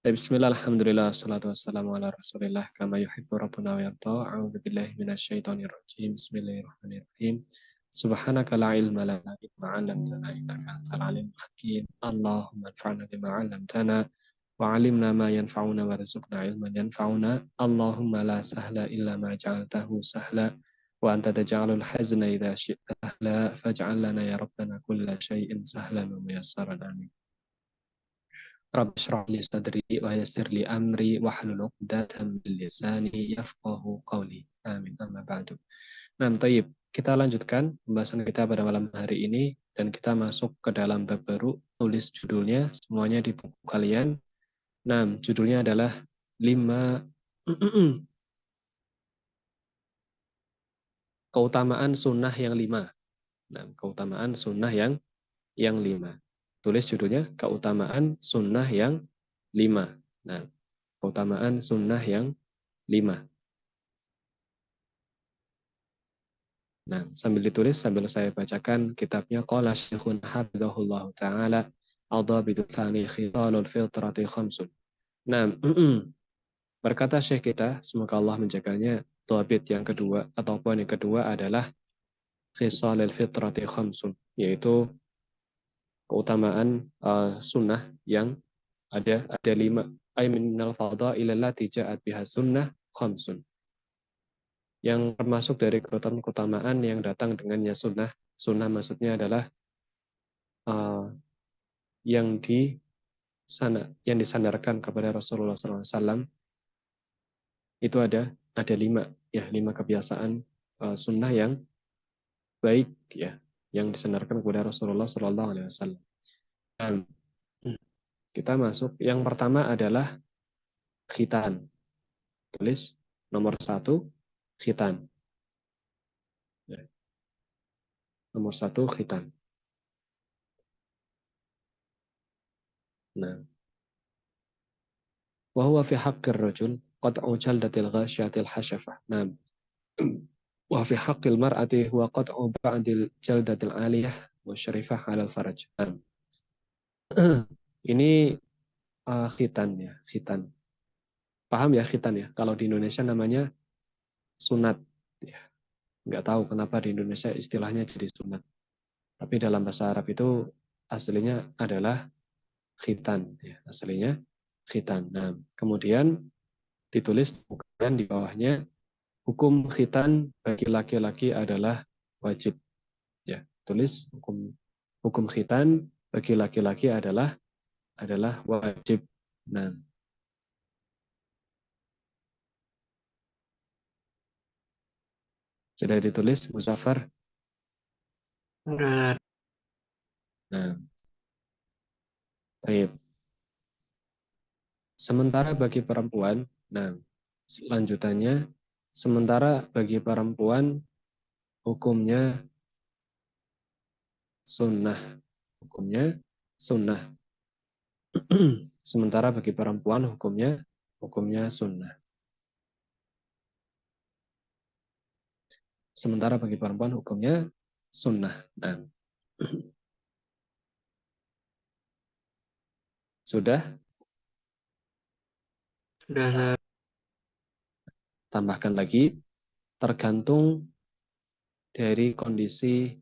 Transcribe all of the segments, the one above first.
Bismillah, alhamdulillah, salatu wassalamu ala rasulillah, kama yuhibbu rabbuna wa yarda, a'udhu billahi minasyaitonir rajim, bismillahirrahmanirrahim. Subhanaka la ilma lana illa 'allamtana innaka antal alimul hakim. Allahumma anfa'na bima 'allamtana wa 'allimna ma yanfa'una warzuqna ilman yanfa'una. Allahumma la sahla illa ma ja'altahu sahla wa anta taj'alul hazna idza syi'ta sahla faj'al lana ya rabbana kulla syai'in sahlan wa muyassaran amin. Rabbi shrah li sadri wa yassir li amri wahlul 'uqdatam min lisani yafqahu qawli. Amin. Amma ba'du. Nah, tayyib. Kita lanjutkan pembahasan kita pada malam hari ini dan kita masuk ke dalam bab baru. Tulis judulnya semuanya di buku kalian. Nah, judulnya adalah 5 keutamaan sunnah yang 5. Nah, keutamaan sunnah yang 5. Tulis judulnya keutamaan sunnah yang 5. Nah, keutamaan sunnah yang 5. Nah, sambil ditulis, sambil saya bacakan kitabnya. Qala Syekhun hafizahullah ta'ala al-dhabitu tsani khitalul fitrati khamsun. Nah, berkata Syekh kita, semoga Allah menjaganya, dhabit yang kedua atau poin yang kedua adalah khisalul fitrati khamsun, yaitu keutamaan sunnah yang ada 5. Ay minal fadha'il allati ja'at biha sunnah khamsun. Yang termasuk dari keutamaan yang datang dengannya sunnah. Sunnah maksudnya adalah yang disandarkan kepada Rasulullah SAW. Itu ada 5, ya, 5 kebiasaan sunnah yang baik, ya, yang disandarkan kepada Rasulullah SAW. Dan kita masuk. Yang pertama adalah khitan. Tulis nomor 1, khitan. Ya. Nomor 1, khitan. Nah, wa huwa fi haqqir rajul qat'u jaldatil ghasyatil hasyafah. Nah, wa fi haqqil mar'ati huwa qat'u ba'dil jaldatil aliyah wa syarifah 'alal faraj. Nah, ini khitan, ya, khitan. Paham ya khitan ya? Kalau di Indonesia namanya sunat, ya. Nggak tahu kenapa di Indonesia istilahnya jadi sunat. Tapi dalam bahasa Arab itu aslinya adalah khitan, ya, aslinya khitan. Nah, kemudian ditulis bukan di bawahnya, hukum khitan bagi laki-laki adalah wajib. Ya, tulis hukum khitan bagi laki-laki adalah wajib. Nah, sudah ditulis Muzaffar? Benar. Nah, baik. Sementara bagi perempuan, nah, lanjutannya, sementara bagi perempuan hukumnya sunnah. Hukumnya sunnah. Sementara bagi perempuan hukumnya sunnah. Sementara bagi perempuan hukumnya sunnah. Nah, sudah? Sudah saya Tambahkan lagi, tergantung dari kondisi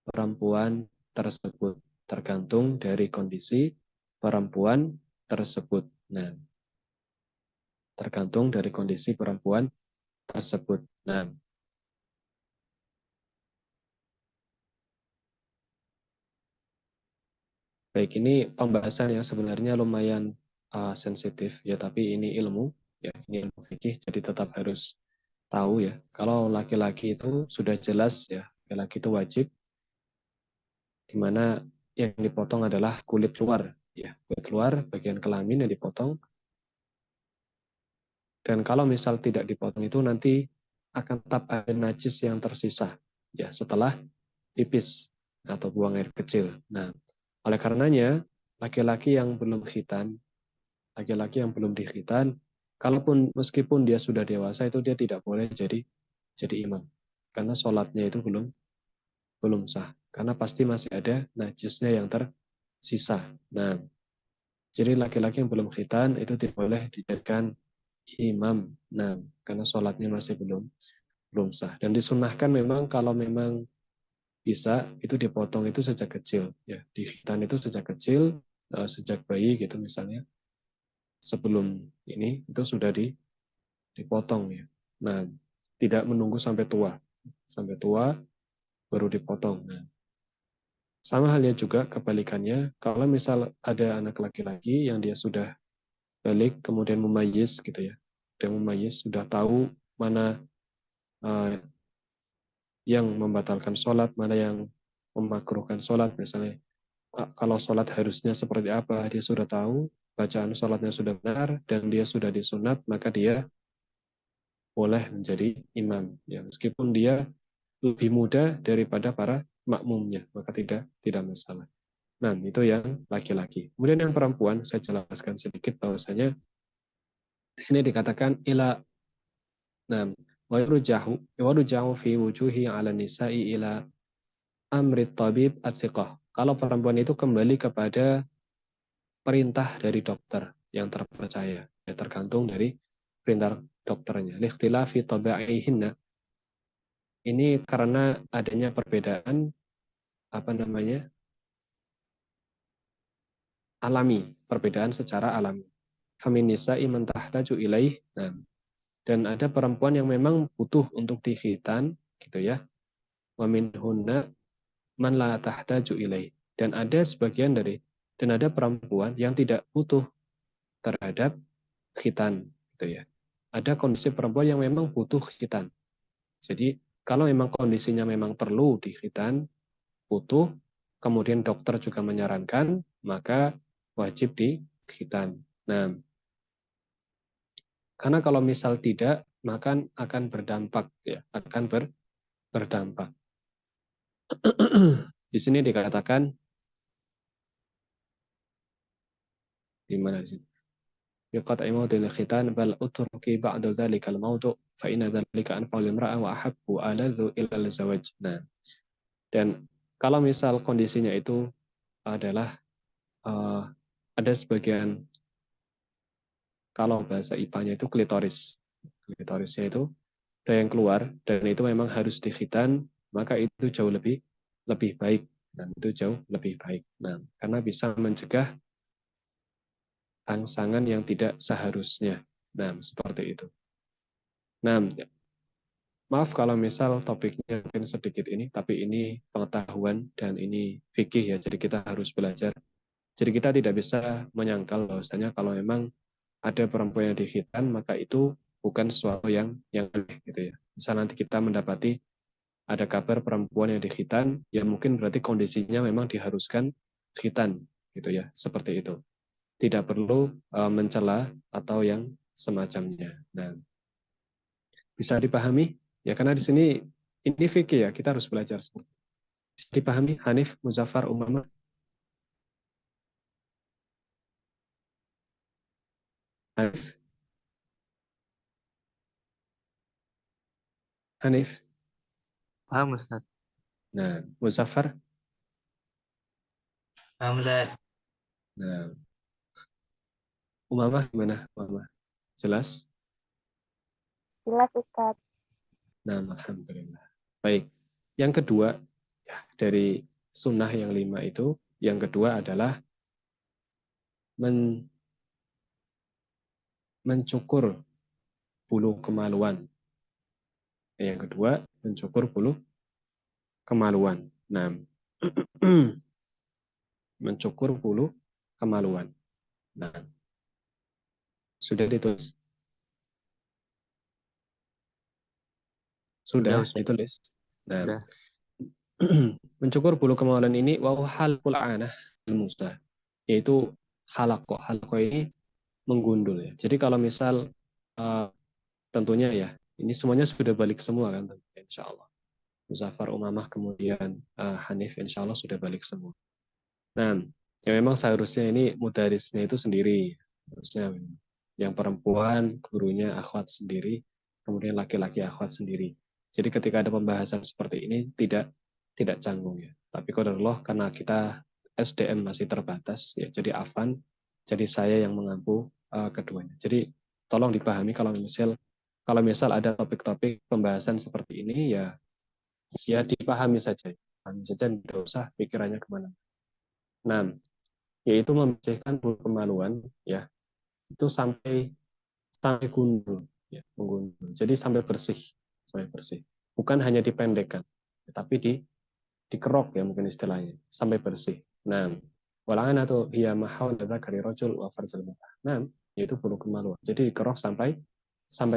perempuan tersebut. Tergantung dari kondisi perempuan tersebut. Nah, tergantung dari kondisi perempuan tersebut. Nah, baik, ini pembahasan yang sebenarnya lumayan sensitif, ya, tapi ini ilmu, ya, ini ilmu fikih, jadi tetap harus tahu, ya. Kalau laki-laki itu sudah jelas, ya, laki-laki itu wajib, di mana yang dipotong adalah kulit luar, ya, kulit luar, bagian kelamin yang dipotong. Dan kalau misal tidak dipotong itu nanti akan tetap ada najis yang tersisa, ya, setelah pipis atau buang air kecil. Nah, oleh karenanya laki-laki yang belum khitan, kalaupun meskipun dia sudah dewasa itu dia tidak boleh jadi imam, karena sholatnya itu belum sah. karena pasti masih ada najisnya yang tersisa. Nah, jadi laki-laki yang belum khitan itu tidak boleh dijadikan imam. Nah, karena sholatnya masih belum sah. Dan disunahkan memang kalau memang bisa itu dipotong itu sejak kecil. Ya, di khitan itu sejak kecil, sejak bayi gitu misalnya. Sebelum ini itu sudah dipotong ya. Nah, tidak menunggu sampai tua. Sampai tua baru dipotong. Nah, sama halnya juga kebalikannya, kalau misal ada anak laki-laki yang dia sudah balik kemudian memayis gitu ya. Dia memayis sudah tahu mana uh, yang membatalkan sholat, mana yang memakruhkan sholat misalnya. Kalau sholat harusnya seperti apa, dia sudah tahu, bacaan sholatnya sudah benar, dan dia sudah disunat, maka dia boleh menjadi imam. Ya, meskipun dia lebih muda daripada para makmumnya, maka tidak masalah. Nah, itu yang laki-laki. Kemudian yang perempuan, saya jelaskan sedikit bahwasanya di sini dikatakan ila. Nah, warujahu fi wujuhi ala nisa'i ila amri tabib at-thiqah. Kalau perempuan itu kembali kepada perintah dari dokter yang terpercaya, ya, tergantung dari perintah dokternya. Likhtilafi taba'ihinna. Ini karena adanya perbedaan apa namanya? Alami, perbedaan secara alami. Famin man tahtaju ilaih. Nah, dan ada perempuan yang memang butuh untuk dikhitan gitu ya. Wa minhunna man la tahtaju ilaih. Dan ada sebagian dari dan ada perempuan yang tidak butuh terhadap khitan gitu ya. Ada kondisi perempuan yang memang butuh khitan. Jadi kalau memang kondisinya memang perlu dikhitan, butuh, kemudian dokter juga menyarankan, maka wajib dikhitan. Nah, karena kalau misal tidak, maka akan berdampak ya, akan berdampak. Di sini dikatakan di mana di sini? بقطع موضع الختان بل اتركي بعد ذلك الموضوع فإن ذلك أنفع للمرأة وأحب وألذ إلى الزواج. Nah, dan kalau misal kondisinya itu adalah ada sebagian, kalau bahasa IPA-nya itu klitoris. Klitorisnya itu ada yang keluar dan itu memang harus dikhitan, maka itu jauh lebih baik dan itu jauh lebih baik. Nah, karena bisa mencegah rangsangan yang tidak seharusnya. Nah, seperti itu. Nah, maaf kalau misal topiknya mungkin sedikit ini, tapi ini pengetahuan dan ini fikih ya, jadi kita harus belajar. Jadi kita tidak bisa menyangkal bahwasanya kalau memang ada perempuan yang dikhitan, maka itu bukan sesuatu yang aneh gitu ya. Misal nanti kita mendapati ada kabar perempuan yang dikhitan, ya mungkin berarti kondisinya memang diharuskan khitan gitu ya, seperti itu. Tidak perlu mencela atau yang semacamnya. Nah, bisa dipahami? Ya karena di sini ini fikih ya, kita harus belajar seperti itu. Bisa dipahami Hanif, Muzaffar, Umama? Hanif, Hanif. Paham Ustaz. Nah, Muzaffar. Paham Ustaz. Nah, Umama gimana? Umama. Jelas? Jelas Ustaz. Nah, alhamdulillah. Baik. Yang kedua, ya, dari sunnah yang 5 itu, yang kedua adalah mencukur bulu kemaluan. Yang kedua, mencukur bulu kemaluan. Nah, mencukur bulu kemaluan. Nah, sudah ditulis? Sudah Sudah Ustaz. ditulis. Nah, Sudah. mencukur bulu kemaluan ini wa halqul anah al-musta, yaitu halaqah. Halaqah ini menggundul ya. Jadi kalau misal tentunya ya, ini semuanya sudah balik semua kan, insya Allah. Muzaffar, Umamah, kemudian Hanif, insya Allah sudah balik semua. Nah, ya memang seharusnya ini mudarisnya itu sendiri. Harusnya yang perempuan, gurunya akhwat sendiri, kemudian laki-laki akhwat sendiri. Jadi ketika ada pembahasan seperti ini, tidak canggung ya. Tapi qadarullah karena kita SDM masih terbatas, ya jadi Afan, jadi saya yang mengampu keduanya. Jadi tolong dipahami kalau misal ada topik-topik pembahasan seperti ini ya dipahami saja, pahami saja, tidak usah pikirannya kemana. Nah, yaitu membersihkan bulu kemaluan, ya itu sampai sampai gundul, ya menggundul. Jadi sampai bersih, bukan hanya dipendekkan, tapi dikerok ya mungkin istilahnya sampai bersih. Nah, walangan atau hiya mahau dzakari rajul wa farzul mar'ah. Nah, yaitu bulu kemaluan. Jadi dikerok sampai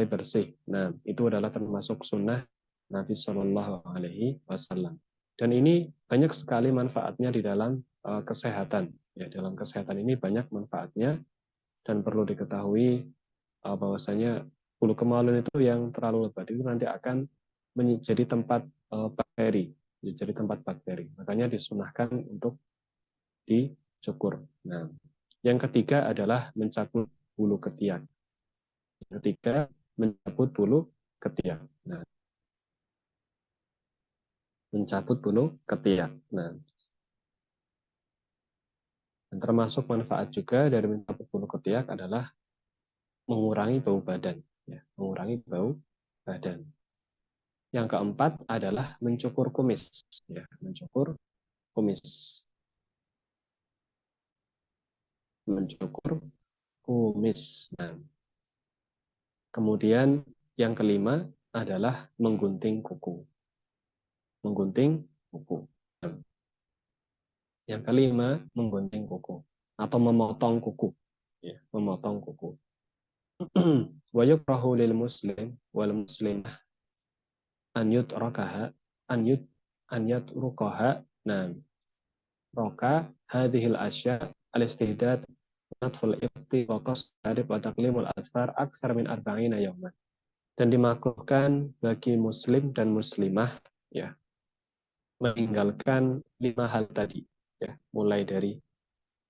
bersih. Nah, itu adalah termasuk sunnah Nabi Shallallahu Alaihi Wasallam. Dan ini banyak sekali manfaatnya di dalam kesehatan. Ya, dalam kesehatan ini banyak manfaatnya dan perlu diketahui bahwasanya bulu kemaluan itu yang terlalu lebat itu nanti akan menjadi tempat bakteri, jadi tempat bakteri. Makanya disunahkan untuk dicukur. Nah, yang ketiga adalah mencabut bulu ketiak. Yang ketiga mencabut bulu ketiak. Nah, mencabut bulu ketiak. Nah, dan termasuk manfaat juga dari mencabut bulu ketiak adalah mengurangi bau badan, ya, mengurangi bau badan. Yang keempat adalah mencukur kumis, ya, mencukur kumis, mencukur kumis. Nah, kemudian yang kelima adalah menggunting kuku, menggunting kuku. Nah, yang kelima menggunting kuku atau memotong kuku, ya, memotong kuku. Wa yukrahu lil muslim wal muslimah an yutrakaha an yut an yatrukaha. Nah, roka hadhil asya al-istihdad natful ifti wa qas hadib wa taqlimul asfar aksar min arba'ina yawman. Dan dimakruhkan bagi muslim dan muslimah, ya, meninggalkan 5 hal tadi, ya, mulai dari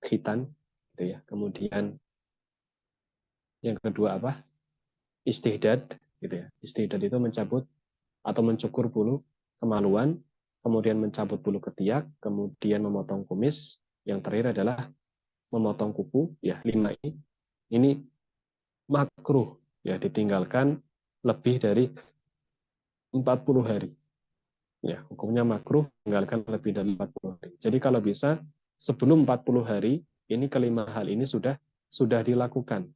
khitan gitu ya. Kemudian yang kedua apa? Istihdad gitu ya. Istihdad itu mencabut atau mencukur bulu kemaluan, kemudian mencabut bulu ketiak, kemudian memotong kumis, yang terakhir adalah memotong kuku, ya 5 ini makruh, ya ditinggalkan lebih dari 40 hari. Ya, hukumnya makruh tinggalkan lebih dari 40 hari. Jadi kalau bisa sebelum 40 hari ini kelima hal ini sudah dilakukan.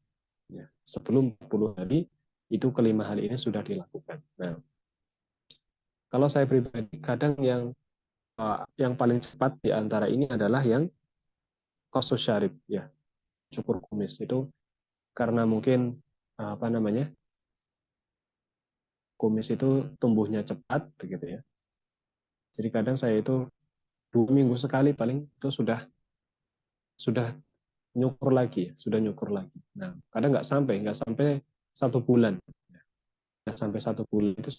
Ya, sebelum 40 hari itu kelima hal ini sudah dilakukan. Nah, kalau saya pribadi kadang yang paling cepat di antara ini adalah yang kosus syarib, ya, cukur kumis itu karena mungkin apa namanya, kumis itu tumbuhnya cepat begitu ya. Jadi kadang saya itu 2 minggu sekali paling itu sudah nyukur lagi, sudah nyukur lagi. Nah, kadang nggak sampai 1 bulan, nggak sampai 1 bulan itu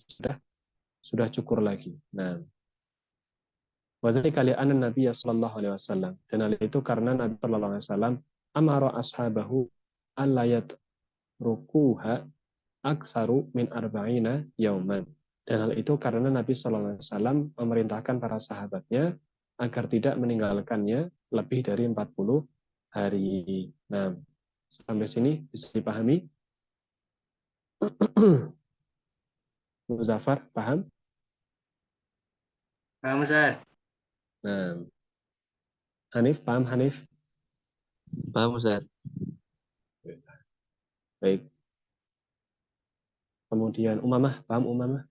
sudah cukur lagi. Nah, wazali kali anan Nabi Sallallahu Alaihi Wasallam, dan hal itu karena Nabi Sallallahu Alaihi Wasallam amara ashabahu alayat rukuha aksaru min arba'ina yauman. Dan hal itu karena Nabi Sallallahu Alaihi Wasallam memerintahkan para sahabatnya agar tidak meninggalkannya lebih dari 40 hari. Nah, sampai sini bisa dipahami? Muzaffar, paham? Paham Ustaz? Nah, Hanif, paham Hanif? Paham Ustaz? Baik. Kemudian Umamah, paham Umamah?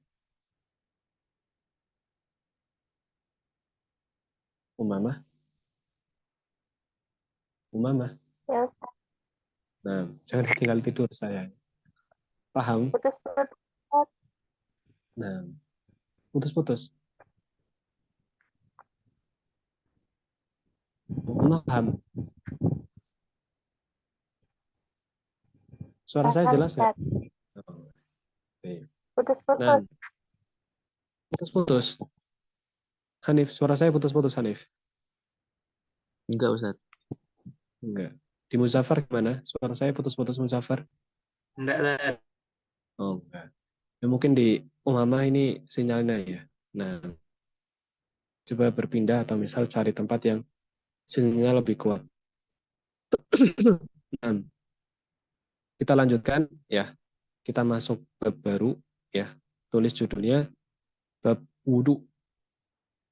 Umamah? Umamah. Ya, Ustaz. Nah, jangan tinggal tidur saya. Paham? Putus-putus. Ustaz. Nah, putus-putus. Umamah paham? Suara saya Paham, jelas nggak? Ustaz. Oh, baik. Nah, Putus-putus. putus-putus. Hanif, suara saya putus-putus Hanif. Enggak Ustaz. Enggak. Di Muzaffar gimana? Suara saya putus-putus Muzaffar? Enggak Ustaz. Oh, enggak. Ya, mungkin di Umamah ini sinyalnya ya. Nah, coba berpindah atau misal cari tempat yang sinyalnya lebih kuat. Nah, kita lanjutkan ya. Kita masuk bab baru ya. Tulis judulnya bab wudu.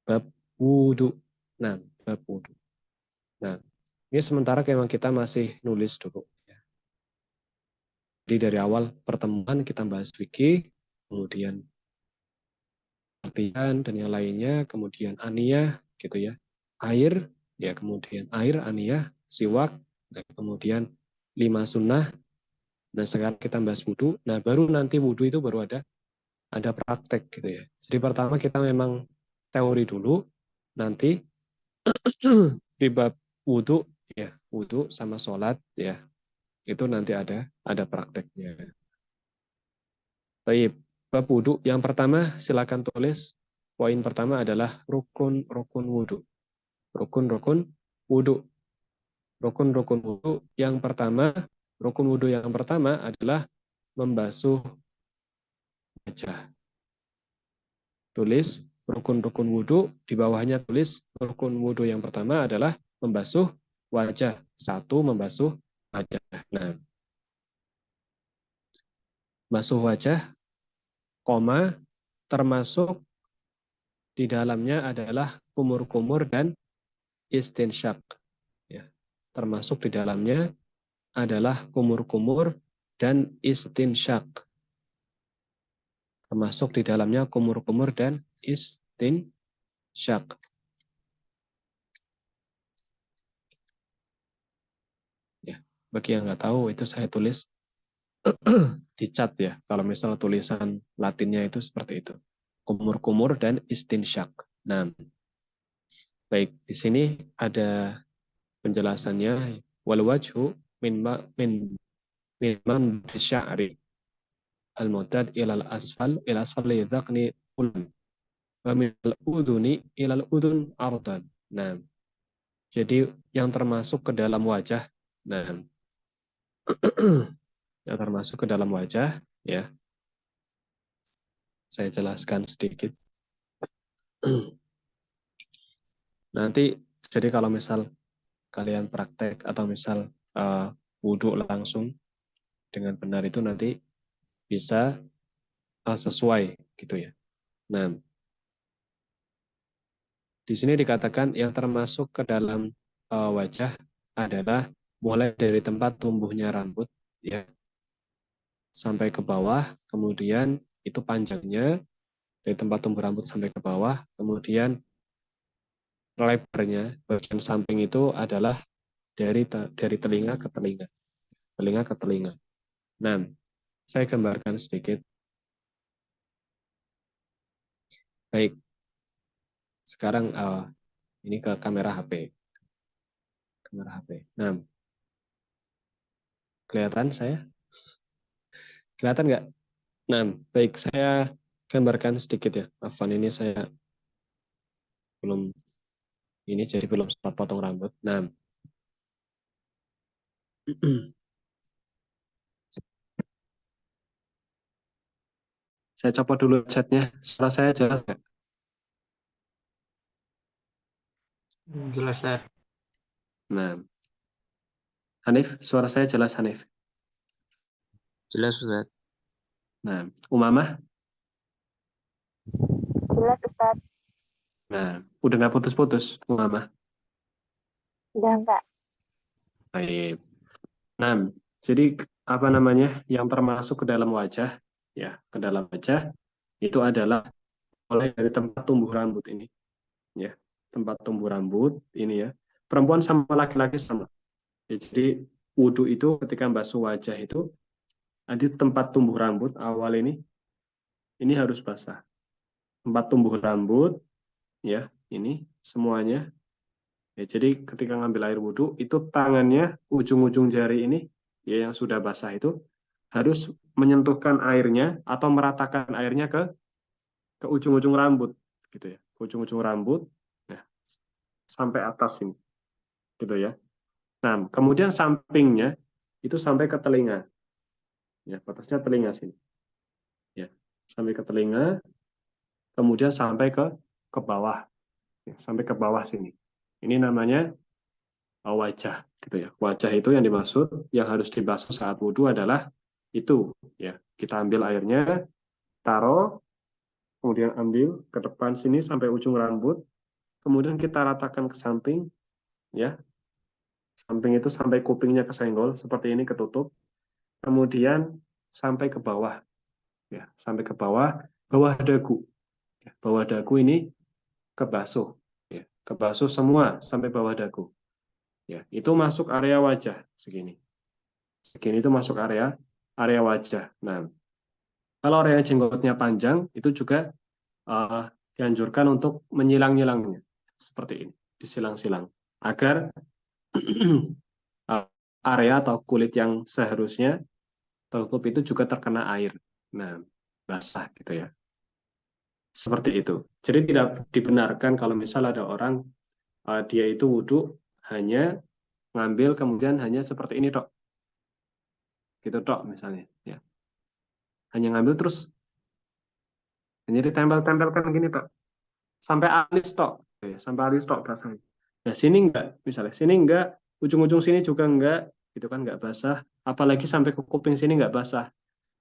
Bab wudu. Nah, bab wudu. Nah, ini sementara memang kita masih nulis dulu. Ya. Jadi dari awal pertemuan kita bahas fikih, kemudian artian dan yang lainnya, kemudian aniyah gitu ya. Air, ya kemudian air, aniyah, siwak, dan kemudian 5 sunnah. Nah sekarang kita bahas wudhu. Nah baru nanti wudhu itu baru ada praktek gitu ya. Jadi pertama kita memang teori dulu, nanti di bab wudhu ya, wudhu sama sholat ya, itu nanti ada prakteknya. Baik, bab wudhu yang pertama silakan tulis. Poin pertama adalah rukun-rukun wudhu. Rukun-rukun wudhu. Rukun-rukun wudhu yang pertama, rukun wudhu yang pertama adalah membasuh wajah. Tulis rukun-rukun wudhu, di bawahnya tulis rukun wudhu yang pertama adalah membasuh wajah. Satu, membasuh wajah. Nah, basuh wajah, koma, termasuk di dalamnya adalah kumur-kumur dan istinsyak. Ya. Termasuk di dalamnya adalah kumur-kumur dan istinsyak. Termasuk di dalamnya kumur-kumur dan istinsyak. Ya, bagi yang nggak tahu itu saya tulis di cat ya. Kalau misalnya tulisan Latinnya itu seperti itu. Kumur-kumur dan istinsyak. Nah, baik di sini ada penjelasannya. Wal wajhu min man sya'ri al-mutad ilal asfal ila asfali dhaqni ulan wa min al-udhuni ilal udhun ardan. Nah, jadi yang termasuk ke dalam wajah. Nah, yang termasuk ke dalam wajah ya. Saya jelaskan sedikit. Nanti jadi kalau misal kalian praktek atau misal wudhu langsung dengan benar itu nanti bisa sesuai gitu ya. Nah, di sini dikatakan yang termasuk ke dalam wajah adalah mulai dari tempat tumbuhnya rambut ya sampai ke bawah, kemudian itu panjangnya dari tempat tumbuh rambut sampai ke bawah, kemudian lebarnya bagian samping itu adalah dari telinga ke telinga, telinga ke telinga. Nah, saya gambarkan sedikit. Baik, sekarang ini ke kamera HP. Kamera HP. Nah, kelihatan saya? Kelihatan nggak? Nah, baik, saya gambarkan sedikit ya. Afwan, ini saya belum, ini jadi belum sempat potong rambut. Nah, saya copot dulu headsetnya. Suara saya jelas nggak? Jelas, Ustaz. Nah, Hanif, suara saya jelas Hanif. Jelas, Ustaz. Nah, Umamah. Jelas Ustaz. Nah, udah nggak putus-putus, Umamah. Udah enggak? Baik. Nah, jadi apa namanya yang termasuk ke dalam wajah, ya, ke dalam wajah itu adalah mulai dari tempat tumbuh rambut ini, ya, tempat tumbuh rambut ini ya. Perempuan sama laki-laki sama. Ya, jadi wudhu itu ketika basuh wajah itu, di tempat tumbuh rambut awal ini harus basah. Tempat tumbuh rambut, ya, ini semuanya. Ya, jadi ketika ngambil air wudhu itu tangannya ujung-ujung jari ini ya yang sudah basah itu harus menyentuhkan airnya atau meratakan airnya ke ujung-ujung rambut gitu ya, ke ujung-ujung rambut ya, sampai atas ini gitu ya. Nah, kemudian sampingnya itu sampai ke telinga. Ya, batasnya telinga sini. Ya, sampai ke telinga, kemudian sampai ke bawah. ya, sampai ke bawah sini. Ini namanya wajah, gitu ya. Wajah itu yang dimaksud, yang harus dibasuh saat wudhu adalah itu, ya. Kita ambil airnya, taruh, kemudian ambil ke depan sini sampai ujung rambut, kemudian kita ratakan ke samping, ya. Samping itu sampai kupingnya kesenggol, seperti ini ketutup. Kemudian sampai ke bawah, ya, sampai ke bawah, bawah dagu. Ya, bawah dagu ini kebasuh, ya, kebasuh semua sampai bawah dagu. Ya, itu masuk area wajah segini. Segini itu masuk area wajah. Nah, kalau area jenggotnya panjang itu juga dianjurkan untuk menyilang-nyilangnya seperti ini, disilang-silang agar area atau kulit yang seharusnya tertutup itu juga terkena air. Nah, basah gitu ya. Seperti itu. Jadi tidak dibenarkan kalau misal ada orang dia itu wudhu hanya ngambil kemudian hanya seperti ini dok, gitu dok misalnya. Ya. Hanya ngambil terus hanya ditempel-tempelkan gini dok, sampai alis dok, ya, sampai alis dok basahnya. Nah sini enggak, misalnya sini enggak, ujung-ujung sini juga enggak, itu kan enggak basah. Apalagi sampai ke kuping sini enggak basah.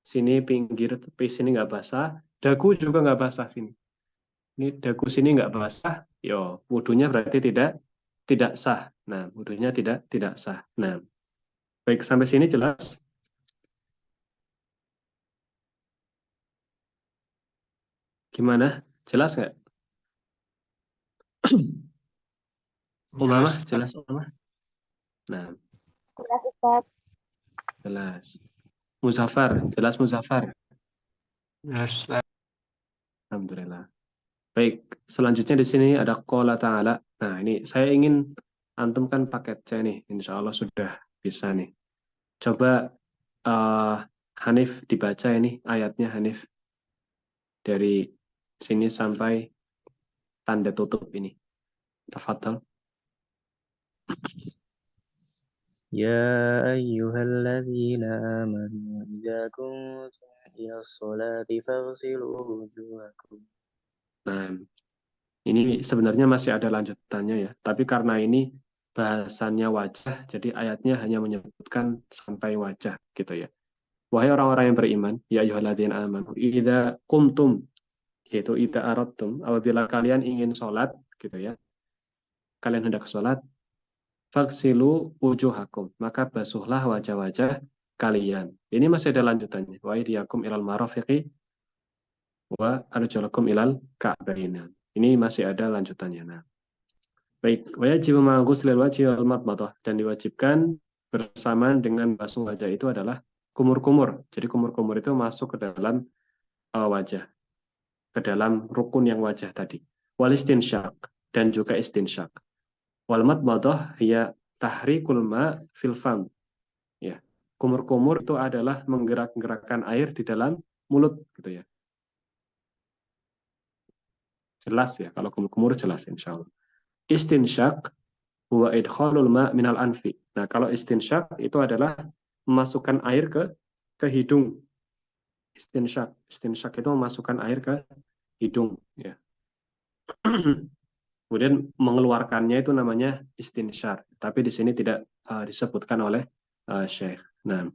Sini pinggir tepi sini enggak basah, dagu juga enggak basah sini. Ini dagu sini nggak basah, yo wudhunya berarti tidak sah. Nah, wudhunya tidak sah. Nah, baik sampai sini jelas. Gimana? Jelas nggak? Umamah, jelas Umamah? Nah, Jelas Ustaz. jelas. Muzaffar, jelas Muzaffar. Jelas Ustaz. Alhamdulillah. Baik, selanjutnya di sini ada qala ta'ala. Nah, ini saya ingin antumkan paket C nih. Insya Allah sudah bisa nih. Coba Hanif dibaca ini ayatnya Hanif. Dari sini sampai tanda tutup ini. Tafadhal. يا أيها الذين آمنوا إذا كنتم إلى الصلاة فاغسلوا وجوهكم. Nah, ini sebenarnya masih ada lanjutannya ya. Tapi karena ini bahasannya wajah, jadi ayatnya hanya menyebutkan sampai wajah gitu ya. Wahai orang-orang yang beriman, ya ayyuhalladzina amanu, idza qumtum, yaitu idza aradtum, apabila kalian ingin sholat gitu ya. Kalian hendak sholat, faghsilu wujuhakum, maka basuhlah wajah-wajah kalian. Ini masih ada lanjutannya. Wa aydiyakum ilal marafiqi wa arjulakum ilal ka'bain. Ini masih ada lanjutannya. Nah, baik, wajib ma'ghuslil wajhi wal madmadah, dan diwajibkan bersamaan dengan basuh wajah itu adalah kumur-kumur. Jadi kumur-kumur itu masuk ke dalam wajah, ke dalam rukun yang wajah tadi. Wal istinsyak, dan juga istinsyak. Wal madmadah ya tahrikul ma fil fam. Ya. Kumur-kumur itu adalah menggerak-gerakkan air di dalam mulut gitu ya. Jelas ya, kalau kumur-kumur jelas insya Allah. Istinsyak huwa idkhalul ma minal anfi. Nah, kalau istinsyak itu adalah memasukkan air ke hidung. Istinsyak itu memasukkan air ke hidung ya. Kemudian mengeluarkannya itu namanya istinsyar. Tapi di sini tidak disebutkan oleh Syekh. Nah,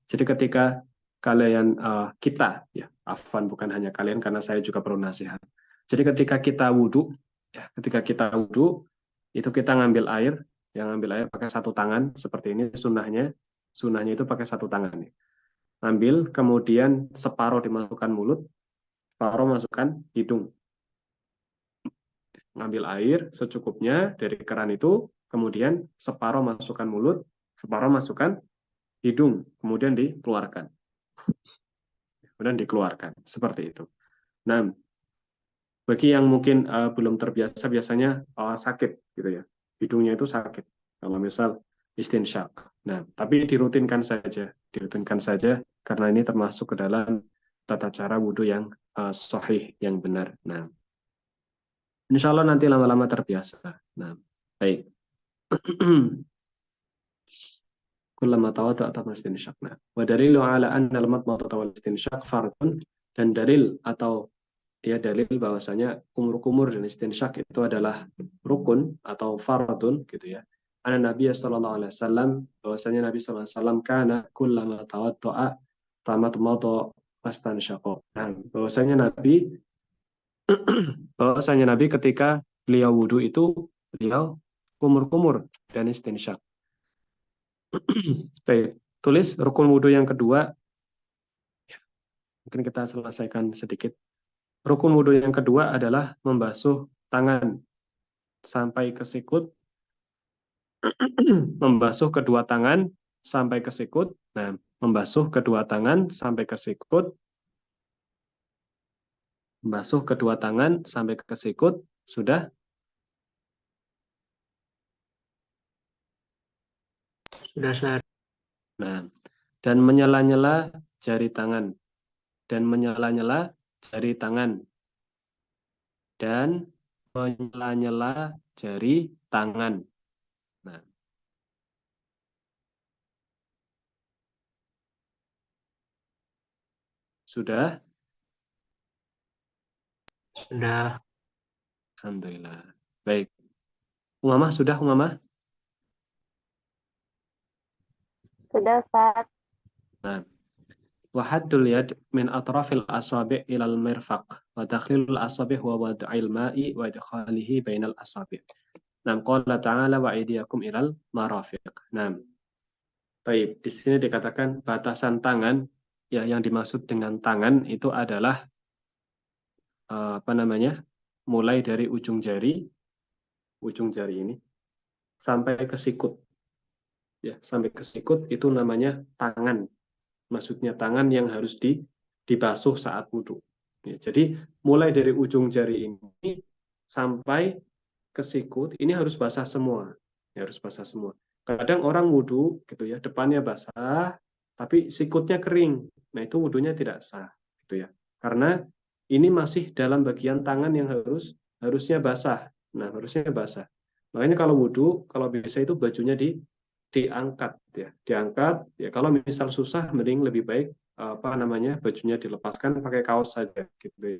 jadi ketika kalian kita ya, afwan bukan hanya kalian karena saya juga perlu nasihat. Jadi ketika kita wudhu, ya, ketika kita wudhu itu kita ngambil air, yang ngambil air pakai satu tangan seperti ini sunnahnya itu pakai satu tangan. Ambil kemudian separuh dimasukkan mulut, separuh masukkan hidung. Ngambil air secukupnya dari keran itu, kemudian separuh masukkan mulut, separuh masukkan hidung, kemudian dikeluarkan. Kemudian dikeluarkan, seperti itu. Nah, bagi yang mungkin belum terbiasa, biasanya sakit gitu ya. Hidungnya itu sakit. Kalau misal istinsyak. Nah, tapi dirutinkan saja karena ini termasuk ke dalam tata cara wudhu yang sahih, yang benar. Nah, insya Allah nanti lama-lama terbiasa. Nah, baik. Kullama tawadda'a istinsyak. Nah, wa dalilu ala anna al-madmadata wal istinsyak fardun, dan dalil atau dia dalil bahwasanya kumur-kumur dan istinsyak itu adalah rukun atau fardun gitu ya. Ana Nabi sallallahu alaihi wasallam, bahwasanya Nabi sallallahu alaihi wasallam kana kullama tawadda'a tamadmada wastansyaqa. Nah, bahwasanya Nabi ketika beliau wudu itu beliau kumur-kumur dan istinsyak. Tulis rukun wudu yang kedua. Mungkin kita selesaikan sedikit. Rukun wudhu yang kedua adalah membasuh tangan sampai ke sikut, membasuh kedua tangan sampai ke sikut. Nah, membasuh kedua tangan sampai ke sikut, membasuh kedua tangan sampai ke sikut, sudah? Sudah, Ustaz. Nah, dan menyela-nyela jari tangan, dan menyela-nyela jari tangan, dan menyela-nyela jari tangan. Nah, sudah? Sudah. Alhamdulillah. Baik. Umamah sudah, Umamah? Sudah, Ustaz. Nah, wahaddul yad min atrafil asabi' ilal mirfaq wa dakhlilul asabi' huwa wad'il ma'i wa idkhalihi bainal asabi'. Nah, qala ta'ala wa aydiyakum ilal marafiq. Nah, baik, di sini dikatakan batasan tangan, ya, yang dimaksud dengan tangan itu adalah apa namanya? Mulai dari ujung jari ini sampai ke sikut. Ya, sampai ke sikut itu namanya tangan. Maksudnya tangan yang harus dibasuh saat wudhu. Ya, jadi mulai dari ujung jari ini sampai ke sikut ini harus basah semua. Ya, harus basah semua. Kadang orang wudhu gitu ya, depannya basah, tapi sikutnya kering. Nah, itu wudhunya tidak sah, gitu ya. Karena ini masih dalam bagian tangan yang harusnya basah. Nah, harusnya basah. Makanya kalau wudhu, kalau bisa itu bajunya diangkat ya, ya. Kalau misal susah, mending lebih baik apa namanya bajunya dilepaskan, pakai kaos saja gitu.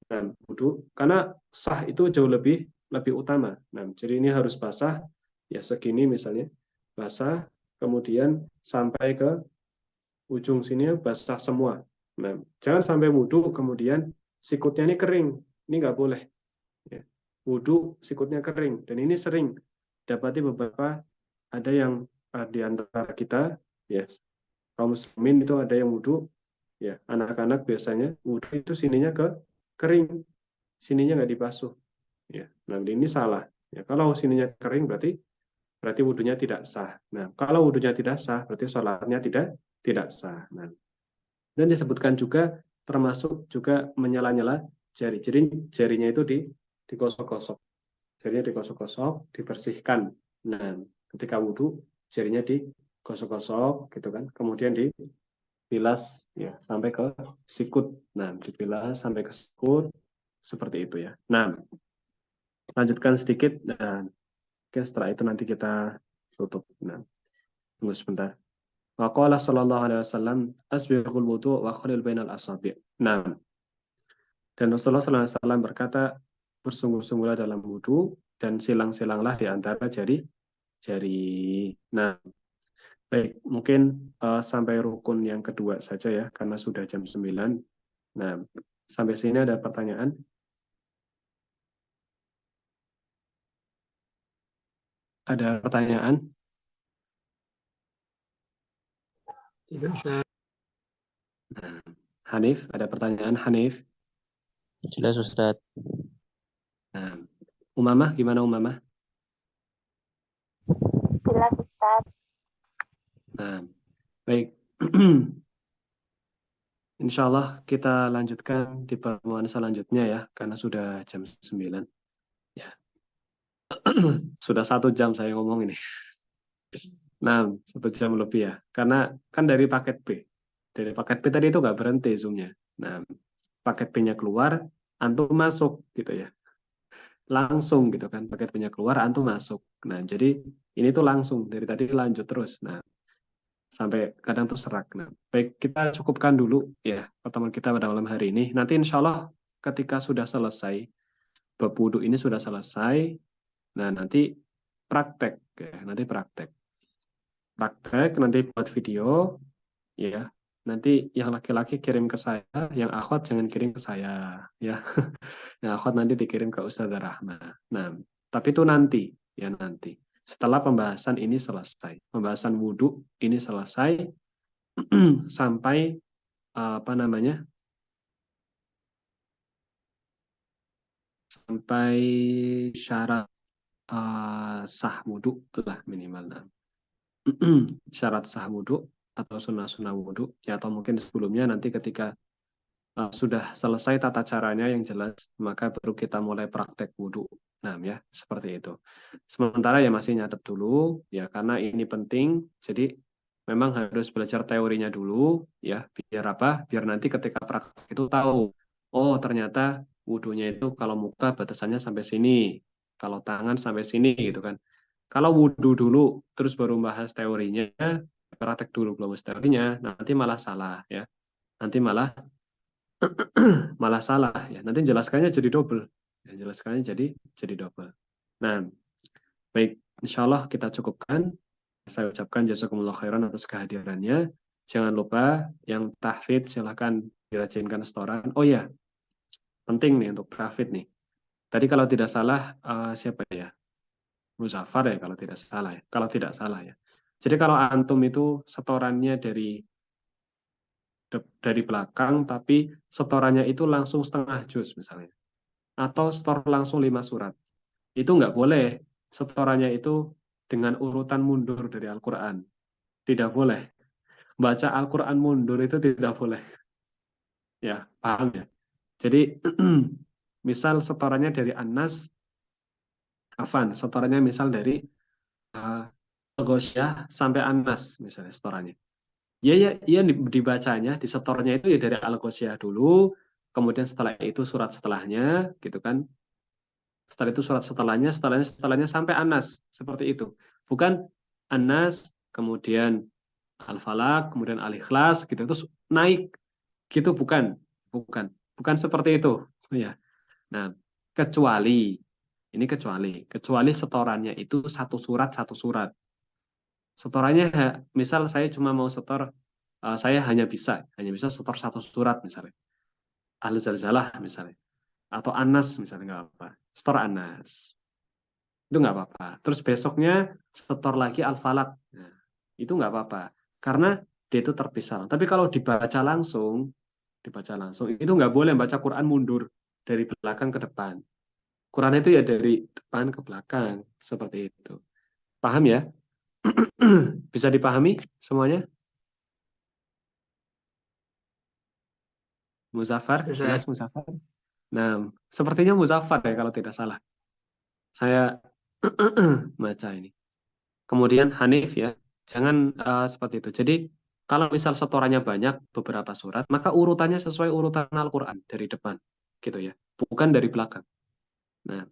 Dan wudhu karena sah itu jauh lebih utama. Nah, jadi ini harus basah ya, segini misalnya basah, kemudian sampai ke ujung sini basah semua. Nah, jangan sampai wudhu kemudian sikutnya ini kering, ini nggak boleh. Ya. Wudhu sikutnya kering, dan ini sering dapati beberapa ada yang di antara kita, ya, kaum muslimin itu ada yang wudhu, ya, anak-anak biasanya wudhu itu sininya kering, sininya nggak dibasuh, ya. Nah, ini salah. Ya, kalau sininya kering berarti wudhunya tidak sah. Nah, kalau wudhunya tidak sah berarti sholatnya tidak sah. Nah, dan disebutkan juga termasuk juga menyela-nyela jari. Jadi jarinya itu digosok-gosok. Jarinya digosok-gosok, dibersihkan. Nah, ketika wudhu, jarinya digosok-gosok, gitu kan. Kemudian dibilas ya sampai ke sikut. Nah, dibilas sampai ke sikut seperti itu ya. Nah, lanjutkan sedikit. Nah, oke, setelah itu nanti kita tutup. Nah, tunggu sebentar. Wa qala sallallahu alaihi wasallam asbighul wudu wa khalil bainal asabi'. Nah, dan Rasulullah sallallahu alaihi wasallam berkata, bersungguh-sungguhlah dalam wudhu dan silang-silanglah di antara jari. Nah, baik, mungkin sampai rukun yang kedua saja ya, karena sudah jam 9. Nah, sampai sini ada pertanyaan? Ada pertanyaan? Tidak, Ustaz. Nah, Hanif, ada pertanyaan Hanif? Jelas, Ustaz. Nah, Umamah, gimana Umamah? Jelas, Ustaz. Nah, baik. Insya Allah kita lanjutkan di pertemuan selanjutnya ya, karena sudah jam 9. Ya. Sudah 1 jam saya ngomong ini. Nah, 1 jam lebih ya. Karena kan dari paket B. Dari paket B tadi itu nggak berhenti Zoom-nya. Nah, paket B-nya keluar, antum masuk gitu ya. Langsung gitu kan, paket B-nya keluar, antum masuk. Nah, jadi ini tuh langsung, dari tadi lanjut terus. Nah, sampai kadang tuh serak. Nah, baik, kita cukupkan dulu ya pertemuan kita pada malam hari ini. Nanti insya Allah ketika sudah selesai, bab wudhu ini sudah selesai, nah nanti praktek, ya, nanti praktek nanti buat video, ya. Nanti yang laki-laki kirim ke saya, yang akhwat jangan kirim ke saya, ya. Yang akhwat nanti dikirim ke Ustazah Rahma. Nah, tapi itu nanti, ya nanti. Setelah pembahasan ini selesai, pembahasan wudhu ini selesai, sampai apa namanya? Sampai syarat sah wudhu lah minimal. Nah. Syarat sah wudhu atau sunnah-sunnah wudhu, ya atau mungkin sebelumnya nanti ketika sudah selesai tata caranya yang jelas, maka baru kita mulai praktek wudhu. Nah, ya seperti itu. Sementara ya masih nyatet dulu, ya karena ini penting. Jadi memang harus belajar teorinya dulu, ya biar apa? Biar nanti ketika praktek itu tahu, oh ternyata wudhunya itu kalau muka batasannya sampai sini, kalau tangan sampai sini gitu kan. Kalau wudhu dulu, terus baru bahas teorinya, praktek dulu belum bahas teorinya, nanti malah salah ya. Nanti malah salah ya. Nanti jelaskannya jadi double. Ya, jelaskannya jadi double. Nah, baik, insya Allah kita cukupkan. Saya ucapkan jazakumullah khairan atas kehadirannya. Jangan lupa yang tahfidz silahkan dirajinkan setoran. Oh ya, penting nih untuk tahfidz nih. Tadi kalau tidak salah siapa ya? Muzaffar ya kalau tidak salah ya. Kalau tidak salah ya. Jadi kalau antum itu setorannya dari belakang tapi setorannya itu langsung setengah juz misalnya. Atau setor langsung 5 surat. Itu nggak boleh. Setorannya itu dengan urutan mundur dari Al-Quran. Tidak boleh. Baca Al-Quran mundur itu tidak boleh. Ya, paham ya? Jadi, misal setorannya dari An-Nas, setorannya misal dari Al-Ghosyah sampai An-Nas, misalnya setorannya. Ya, dibacanya, disetornya itu ya dari Al-Ghosyah dulu, kemudian setelah itu surat setelahnya, gitu kan. Setelah itu surat setelahnya sampai An-Nas, seperti itu. Bukan An-Nas, kemudian Al-Falaq, kemudian Al-Ikhlas, gitu, terus naik. Gitu bukan seperti itu, ya. Nah, kecuali setorannya itu satu surat. Setorannya misal saya cuma mau setor, saya hanya bisa setor satu surat misalnya. Al-Zalzalah misalnya. Atau Anas misalnya, nggak apa-apa. Setor Anas. Itu nggak apa-apa. Terus besoknya setor lagi Al-Falaq. Nah, itu nggak apa-apa. Karena dia itu terpisah. Tapi kalau dibaca langsung, itu nggak boleh baca Quran mundur dari belakang ke depan. Quran itu ya dari depan ke belakang. Seperti itu. Paham ya? Bisa dipahami semuanya? Muzaffar, jelas Muzaffar? Nah, sepertinya Muzaffar ya kalau tidak salah. Saya baca ini. Kemudian Hanif ya, jangan seperti itu. Jadi kalau misal setorannya banyak beberapa surat, maka urutannya sesuai urutan Al-Quran dari depan, gitu ya, bukan dari belakang. Nah,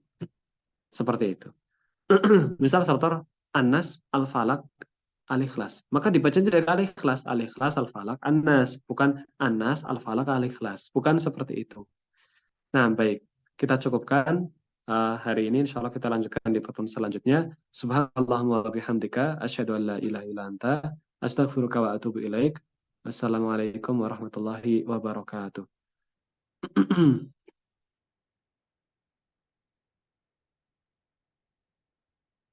seperti itu. Misal setor An-Nas, Al-Falaq, Al-Ikhlas, maka dibacanya dari Al-Ikhlas, Al-Falaq, An-Nas, bukan An-Nas, Al-Falaq, Al-Ikhlas, bukan seperti itu. Nah, baik, kita cukupkan hari ini. Insya Allah kita lanjutkan di pertemuan selanjutnya. Subhanallahumma wa bihamdika, asyhadu an la ilaha illa anta, astaghfiruka wa atubu ilaik. Assalamualaikum warahmatullahi wabarakatuh.